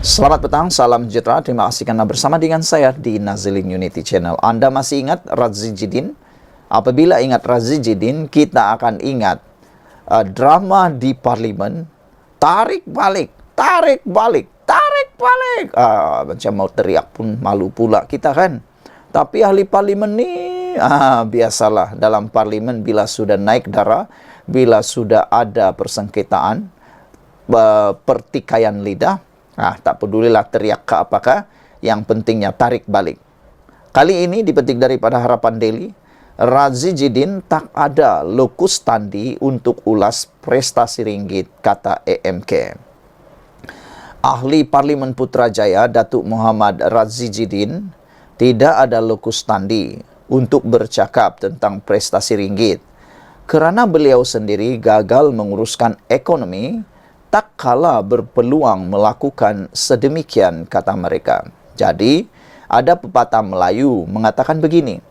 Selamat petang, salam sejahtera. Terima kasih karena bersama dengan saya di Nazilin Unity Channel. Anda masih ingat Radzi Jidin? Apabila ingat Radzi Jidin, kita akan ingat drama di parlimen, tarik balik, tarik balik, tarik balik. Macam mau teriak pun malu pula kita kan. Tapi ahli parlimen ni, biasalah dalam parlimen bila sudah naik darah, bila sudah ada persengketaan, pertikaian lidah, tak pedulilah teriak ke apakah, yang pentingnya tarik balik. Kali ini dipetik daripada Harapan Daily, Radzi Jidin tak ada lokus standi untuk ulas prestasi ringgit, kata AMK. Ahli Parlimen Putrajaya Datuk Muhammad Radzi Jidin tidak ada lokus standi untuk bercakap tentang prestasi ringgit kerana beliau sendiri gagal menguruskan ekonomi, tak kala berpeluang melakukan sedemikian, kata mereka. Jadi, ada pepatah Melayu mengatakan begini,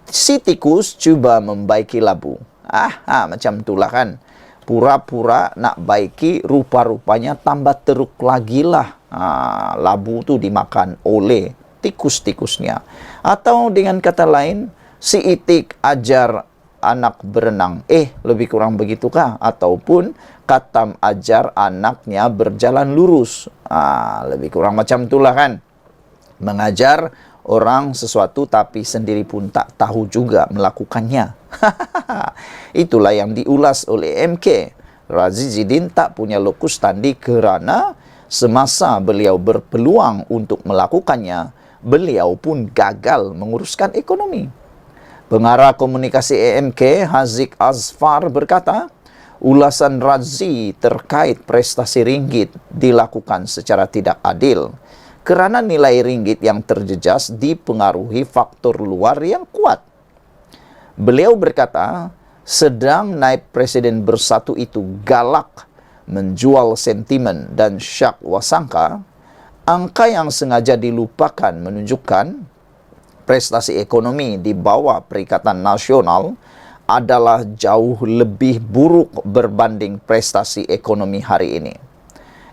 si tikus cuba membaiki labu. Macam itulah kan. Pura-pura nak baiki, rupa-rupanya tambah teruk lagi lah. Labu tu dimakan oleh tikus-tikusnya. Atau dengan kata lain, si itik ajar anak berenang. Lebih kurang begitukah? Ataupun katam ajar anaknya berjalan lurus. Lebih kurang macam itulah kan. Mengajar orang sesuatu tapi sendiri pun tak tahu juga melakukannya. Itulah yang diulas oleh MK. Radzi Jidin tak punya lokus standi kerana semasa beliau berpeluang untuk melakukannya, beliau pun gagal menguruskan ekonomi. Pengarah komunikasi AMK Haziq Azfar berkata, ulasan Radzi terkait prestasi ringgit dilakukan secara tidak adil kerana nilai ringgit yang terjejas dipengaruhi faktor luar yang kuat. Beliau berkata, sedang naib presiden bersatu itu galak menjual sentimen dan syak wasangka, angka yang sengaja dilupakan menunjukkan prestasi ekonomi di bawah Perikatan Nasional adalah jauh lebih buruk berbanding prestasi ekonomi hari ini.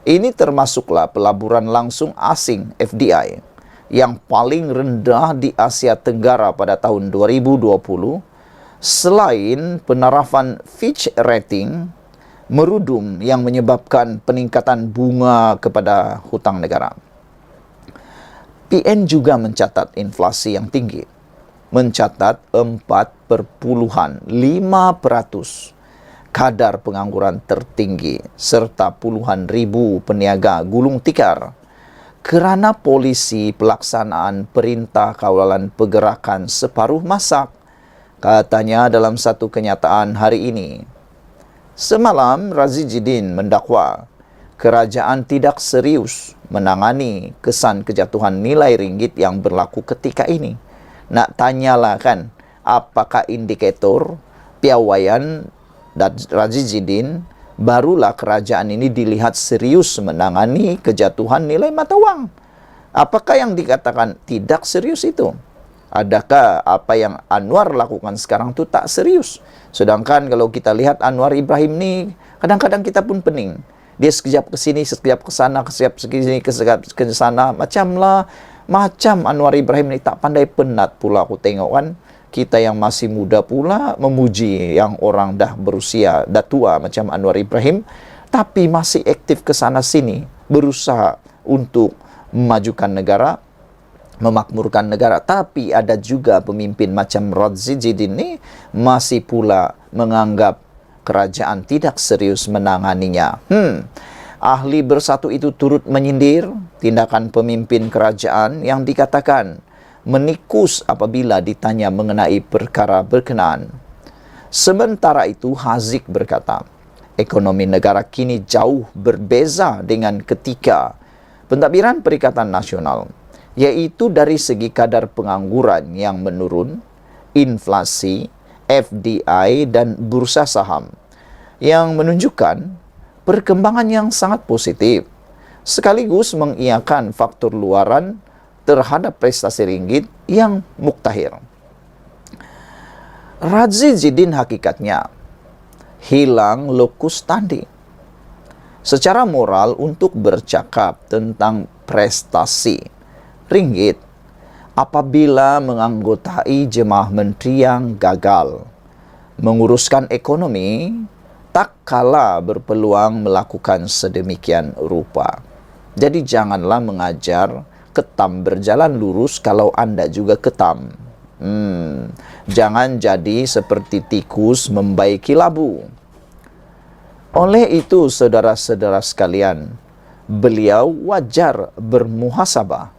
Ini termasuklah pelaburan langsung asing FDI yang paling rendah di Asia Tenggara pada tahun 2020, selain penerapan Fitch Rating merudum yang menyebabkan peningkatan bunga kepada hutang negara. PN juga mencatat inflasi yang tinggi, mencatat 4,5%, kadar pengangguran tertinggi, serta puluhan ribu peniaga gulung tikar kerana polisi pelaksanaan perintah kawalan pergerakan separuh masak, katanya dalam satu kenyataan hari ini. Semalam, Radzi Jidin mendakwa kerajaan tidak serius menangani kesan kejatuhan nilai ringgit yang berlaku ketika ini. Nak tanyalah kan, apakah indikator piawaian Radzi Jidin, barulah kerajaan ini dilihat serius menangani kejatuhan nilai mata wang. Apakah yang dikatakan tidak serius itu? Adakah apa yang Anwar lakukan sekarang tu tak serius? Sedangkan kalau kita lihat Anwar Ibrahim ni, kadang-kadang kita pun pening. Dia sekejap ke sini, sekejap ke sana, sekejap ke sana. Macam Anwar Ibrahim ni tak pandai penat pula aku tengok kan. Kita yang masih muda pula memuji yang orang dah berusia, dah tua macam Anwar Ibrahim. Tapi masih aktif ke sana sini, berusaha untuk memajukan negara, memakmurkan negara. Tapi ada juga pemimpin macam Radzi Jidin ni masih pula menganggap kerajaan tidak serius menanganinya. Ahli bersatu itu turut menyindir tindakan pemimpin kerajaan yang dikatakan menikus apabila ditanya mengenai perkara berkenaan. Sementara itu, Haziq berkata, ekonomi negara kini jauh berbeza dengan ketika pentadbiran Perikatan Nasional, iaitu dari segi kadar pengangguran yang menurun, inflasi, FDI dan bursa saham, yang menunjukkan perkembangan yang sangat positif, sekaligus mengiakan faktor luaran terhadap prestasi ringgit yang muktahir. Radzi Jidin hakikatnya hilang lokus standi. secara moral untuk bercakap tentang prestasi ringgit apabila menganggotai jemaah menteri yang gagal menguruskan ekonomi, tak kala berpeluang melakukan sedemikian rupa. Jadi janganlah mengajar ketam berjalan lurus kalau Anda juga ketam. Jangan jadi seperti tikus membaiki labu. Oleh itu, saudara-saudara sekalian, beliau wajar bermuhasabah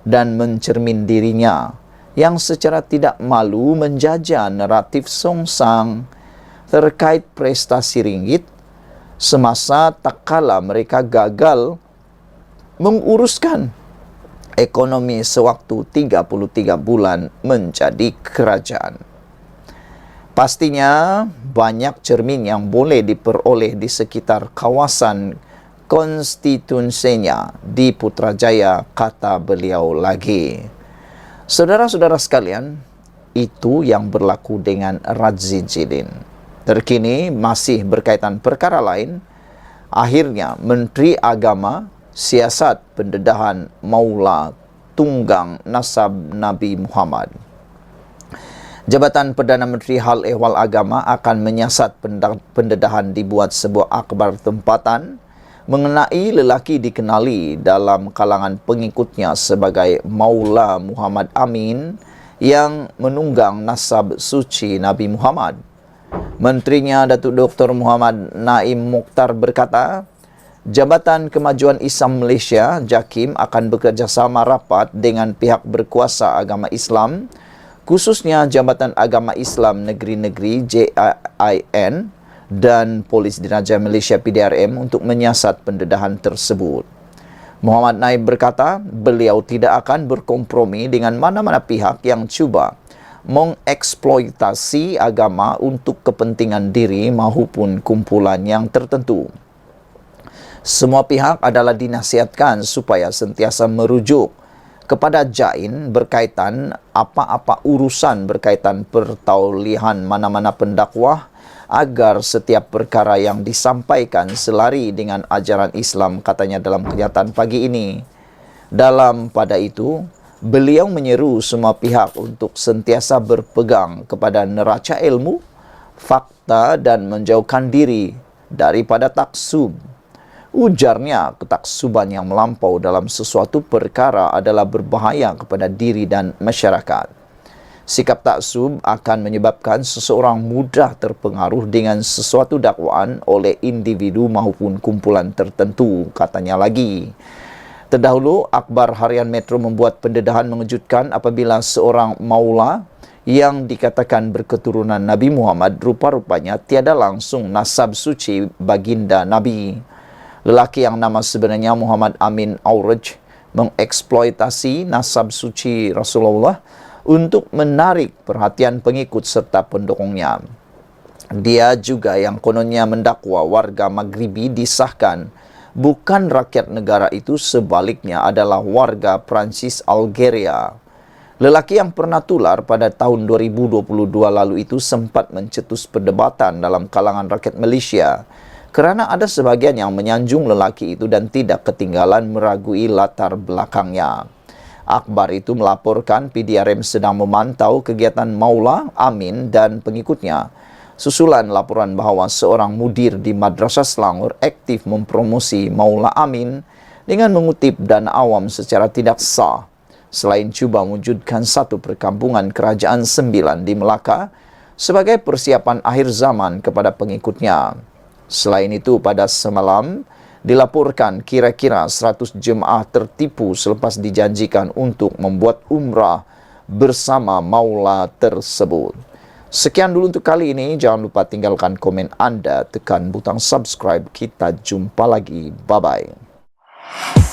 dan mencermin dirinya yang secara tidak malu menjajah naratif songsang terkait prestasi ringgit semasa tak kala mereka gagal menguruskan ekonomi sewaktu 33 bulan menjadi kerajaan. Pastinya banyak cermin yang boleh diperoleh di sekitar kawasan konstituensinya di Putrajaya, kata beliau lagi. Saudara-saudara sekalian, itu yang berlaku dengan Radzi Jidin. Terkini masih berkaitan perkara lain, akhirnya Menteri Agama siasat pendedahan Maula tunggang nasab Nabi Muhammad. Jabatan Perdana Menteri Hal Ehwal Agama akan menyiasat pendedahan dibuat sebuah akhbar tempatan mengenai lelaki dikenali dalam kalangan pengikutnya sebagai Maula Muhammad Amin yang menunggang nasab suci Nabi Muhammad. Menterinya Datuk Dr. Muhammad Naim Mokhtar berkata, Jabatan Kemajuan Islam Malaysia JAKIM akan bekerjasama rapat dengan pihak berkuasa agama Islam, khususnya Jabatan Agama Islam Negeri-Negeri JIN dan Polis Diraja Malaysia PDRM untuk menyiasat pendedahan tersebut. Muhammad Naib berkata, beliau tidak akan berkompromi dengan mana-mana pihak yang cuba mengeksploitasi agama untuk kepentingan diri maupun kumpulan yang tertentu. Semua pihak adalah dinasihatkan supaya sentiasa merujuk kepada JAIN berkaitan apa-apa urusan berkaitan pertaulihan mana-mana pendakwah agar setiap perkara yang disampaikan selari dengan ajaran Islam, katanya dalam kenyataan pagi ini. Dalam pada itu, beliau menyeru semua pihak untuk sentiasa berpegang kepada neraca ilmu, fakta dan menjauhkan diri daripada taksub. Ujarnya, ketaksuban yang melampau dalam sesuatu perkara adalah berbahaya kepada diri dan masyarakat. Sikap taksub akan menyebabkan seseorang mudah terpengaruh dengan sesuatu dakwaan oleh individu maupun kumpulan tertentu, katanya lagi. Terdahulu, Akhbar Harian Metro membuat pendedahan mengejutkan apabila seorang maula yang dikatakan berketurunan Nabi Muhammad rupa-rupanya tiada langsung nasab suci baginda Nabi. Lelaki yang nama sebenarnya Muhammad Amin Auraj mengeksploitasi nasab suci Rasulullah untuk menarik perhatian pengikut serta pendukungnya. Dia juga yang kononnya mendakwa warga Maghribi disahkan bukan rakyat negara itu, sebaliknya adalah warga Prancis Algeria. Lelaki yang pernah tular pada tahun 2022 lalu itu sempat mencetus perdebatan dalam kalangan rakyat Malaysia kerana ada sebagian yang menyanjung lelaki itu dan tidak ketinggalan meragui latar belakangnya. Akhbar itu melaporkan PDRM sedang memantau kegiatan Maula Amin dan pengikutnya susulan laporan bahawa seorang mudir di Madrasah Selangor aktif mempromosi Maula Amin dengan mengutip dana awam secara tidak sah, selain cuba mewujudkan satu perkampungan kerajaan 9 di Melaka sebagai persiapan akhir zaman kepada pengikutnya. Selain itu, pada semalam dilaporkan kira-kira 100 jemaah tertipu selepas dijanjikan untuk membuat umrah bersama Maula tersebut. Sekian dulu untuk kali ini. Jangan lupa tinggalkan komen Anda, tekan butang subscribe. Kita jumpa lagi. Bye-bye.